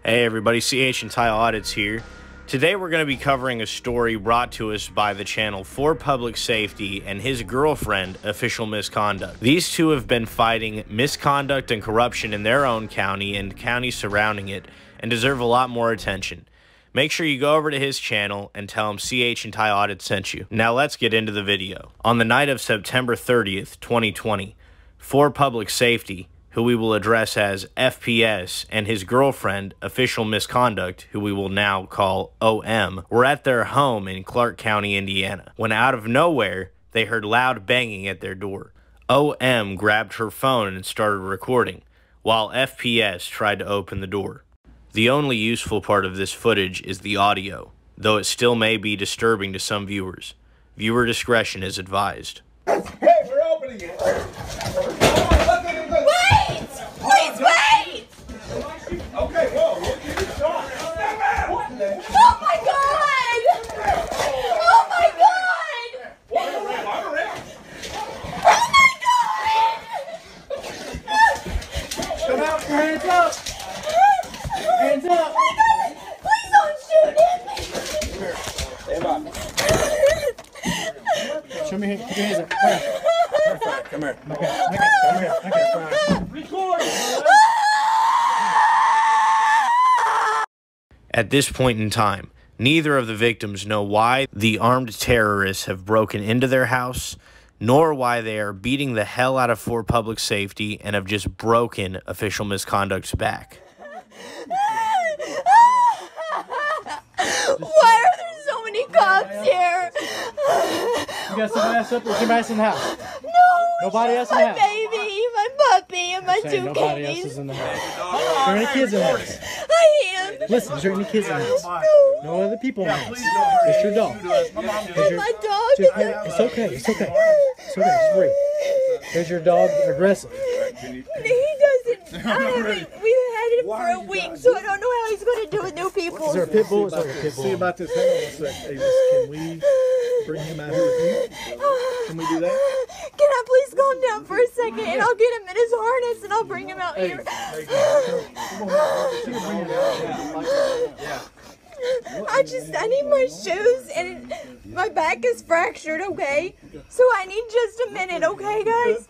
Hey everybody, CH and Ty Audits here. Today we're going to be covering a story brought to us by the channel For Public Safety and his girlfriend, Official Misconduct. These two have been fighting misconduct and corruption in their own county and counties surrounding it and deserve a lot more attention. Make sure you go over to his channel and tell him CH and Ty Audit sent you. Now let's get into the video. On the night of September 30th, 2020, For Public Safety, who we will address as FPS, and his girlfriend, Official Misconduct, who we will now call OM, were at their home in Clark County, Indiana, when out of nowhere, they heard loud banging at their door. OM grabbed her phone and started recording, while FPS tried to open the door. The only useful part of this footage is the audio, though it still may be disturbing to some viewers. Viewer discretion is advised. Hey, we're opening it! Please wait! Okay, whoa, we'll give you a shot. Oh my god! Oh my god! I'm around. Oh my god! Come out, hands up! Hands up! Oh my god! Please don't shoot him! Stand by. Show me, put your hands up. Come here. Okay. Record! At this point in time, neither of the victims know why the armed terrorists have broken into their house, nor why they are beating the hell out of For Public Safety and have just broken Official Misconduct's back. Why are there so many cops here? You got somebody else up? There's somebody else in the house. No! Nobody else in the My house. baby, my puppy, and my two Nobody else kitties. is in the house. Is there any kids in the house? I am. Listen, is there any kids in the house? No. No other people in the house. It's your dog. And my dog is It's okay. It's okay. It's okay. Just breathe. Is your dog aggressive? He doesn't. We've had him for a week, so I don't know how he's going to do with new people. Is there a pit bull? Is there a pit bull? See about this. Hang on a sec. Hey, can we bring him out here with you? Can we do that? Can I please calm down for a second and I'll get him in his harness and I'll bring him out here. I need my shoes and my back is fractured, okay? So I need just a minute, okay, guys?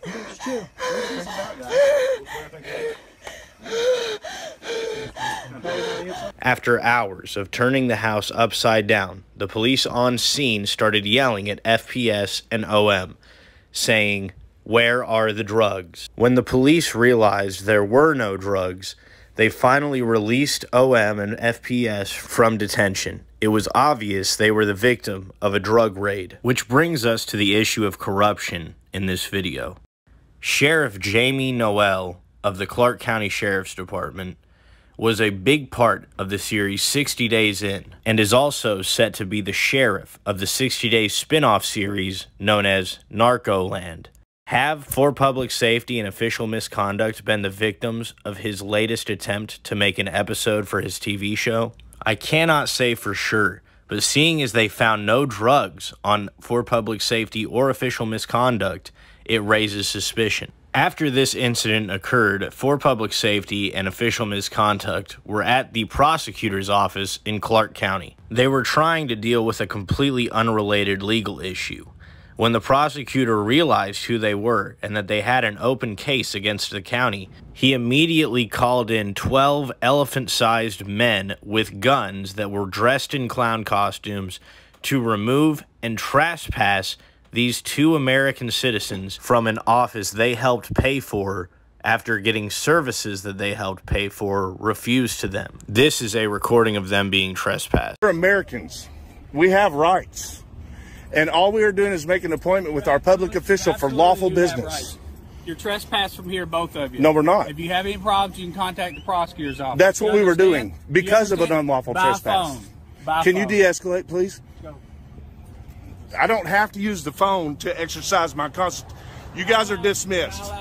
After hours of turning the house upside down, the police on scene started yelling at FPS and OM, saying, "Where are the drugs?" When the police realized there were no drugs, they finally released OM and FPS from detention. It was obvious they were the victim of a drug raid. Which brings us to the issue of corruption in this video. Sheriff Jamey Noel of the Clark County Sheriff's Department was a big part of the series 60 Days In, and is also set to be the sheriff of the 60 Days spin-off series known as Narcoland. Have For Public Safety and Official Misconduct been the victims of his latest attempt to make an episode for his TV show? I cannot say for sure, but seeing as they found no drugs on For Public Safety or Official Misconduct, it raises suspicion. After this incident occurred, For Public Safety and Official Misconduct were at the prosecutor's office in Clark County. They were trying to deal with a completely unrelated legal issue. When the prosecutor realized who they were and that they had an open case against the county, he immediately called in 12 elephant-sized men with guns that were dressed in clown costumes to remove and trespass these two American citizens from an office they helped pay for after getting services that they helped pay for refused to them. This is a recording of them being trespassed. We're Americans. We have rights. And all we are doing is making an appointment with our public official for lawful business. You're trespassed from here, both of you. No, we're not. If you have any problems, you can contact the prosecutor's office. That's what we were doing because of an unlawful trespass. Can you de-escalate, please? I don't have to use the phone to exercise my constitution. You guys are dismissed.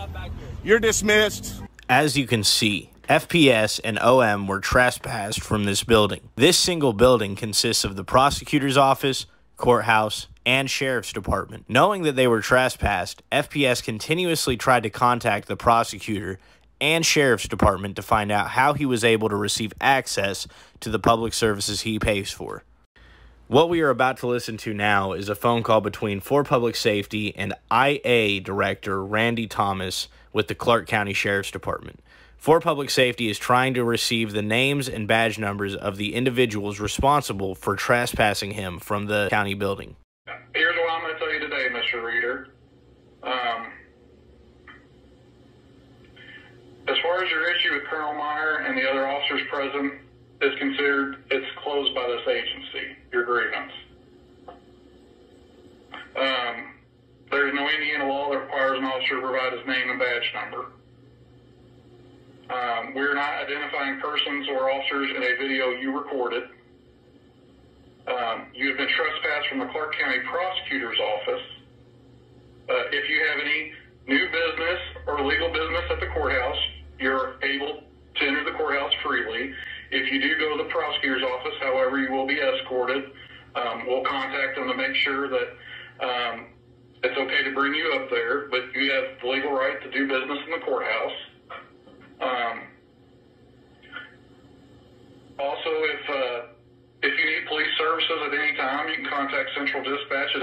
You're dismissed. As you can see, FPS and OM were trespassed from this building. This single building consists of the prosecutor's office, courthouse, and sheriff's department. Knowing that they were trespassed, FPS continuously tried to contact the prosecutor and Sheriff's Department to find out how he was able to receive access to the public services he pays for. What we are about to listen to now is a phone call between For Public Safety and IA Director Randy Thomas with the Clark County Sheriff's Department. For Public Safety is trying to receive the names and badge numbers of the individuals responsible for trespassing him from the county building. Here's what I'm going to tell you today, Mr. Reader. As far as your issue with Colonel Meyer and the other officers present is considered, it's closed by this agency, your grievance. There's no Indiana law that requires an officer to provide his name and badge number. We're not identifying persons or officers in a video you recorded. You have been trespassed from the Clark County Prosecutor's office. If you have any new business or legal business at the courthouse, you're able to enter the courthouse freely. If you do go to the prosecutor's office, however, you will be escorted. We'll contact them to make sure that it's okay to bring you up there, but you have the legal right to do business in the courthouse. Also, if you need police services at any time, you can contact Central Dispatch at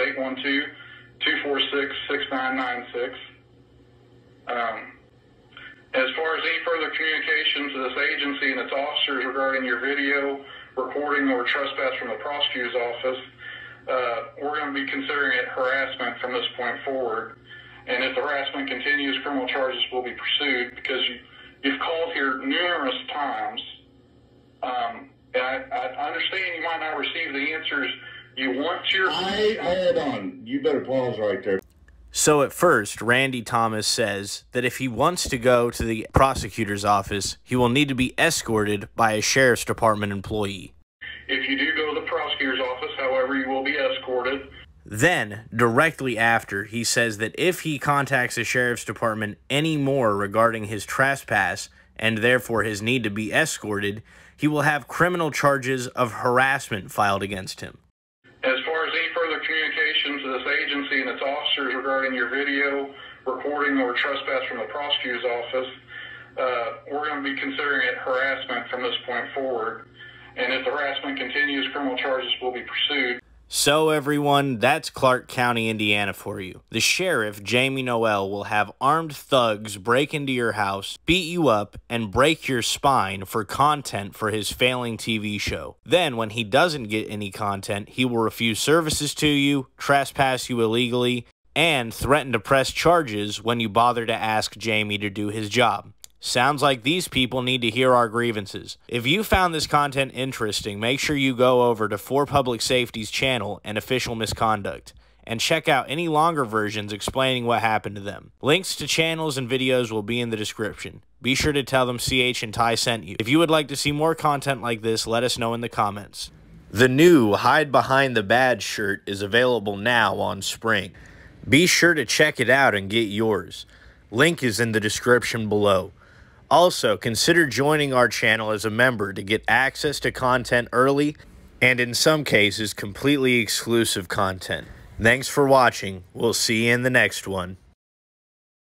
812-246-6996. As far as any further communication to this agency and its officers regarding your video recording or trespass from the prosecutor's office, we're going to be considering it harassment from this point forward. And if the harassment continues, criminal charges will be pursued because you've called here numerous times. And I understand you might not receive the answers you want to. Hold on. You better pause right there. So at first, Randy Thomas says that if he wants to go to the prosecutor's office, he will need to be escorted by a Sheriff's Department employee. If you do go to the prosecutor's office, however, you will be escorted. Then, directly after, he says that if he contacts the Sheriff's Department any more regarding his trespass, and therefore his need to be escorted, he will have criminal charges of harassment filed against him. As far as any further communication to this agency and its officers regarding your video recording or trespass from the prosecutor's office, we're going to be considering it harassment from this point forward. And if the harassment continues, criminal charges will be pursued. So everyone, that's Clark County, Indiana for you. The sheriff, Jamey Noel, will have armed thugs break into your house, beat you up, and break your spine for content for his failing TV show. Then, when he doesn't get any content, he will refuse services to you, trespass you illegally, and threaten to press charges when you bother to ask Jamey to do his job. Sounds like these people need to hear our grievances. If you found this content interesting, make sure you go over to For Public Safety's channel and Official Misconduct, and check out any longer versions explaining what happened to them. Links to channels and videos will be in the description. Be sure to tell them CH and Ty sent you. If you would like to see more content like this, let us know in the comments. The new Hide Behind the Badge shirt is available now on Spring. Be sure to check it out and get yours. Link is in the description below. Also, consider joining our channel as a member to get access to content early and, in some cases, completely exclusive content. Thanks for watching. We'll see you in the next one.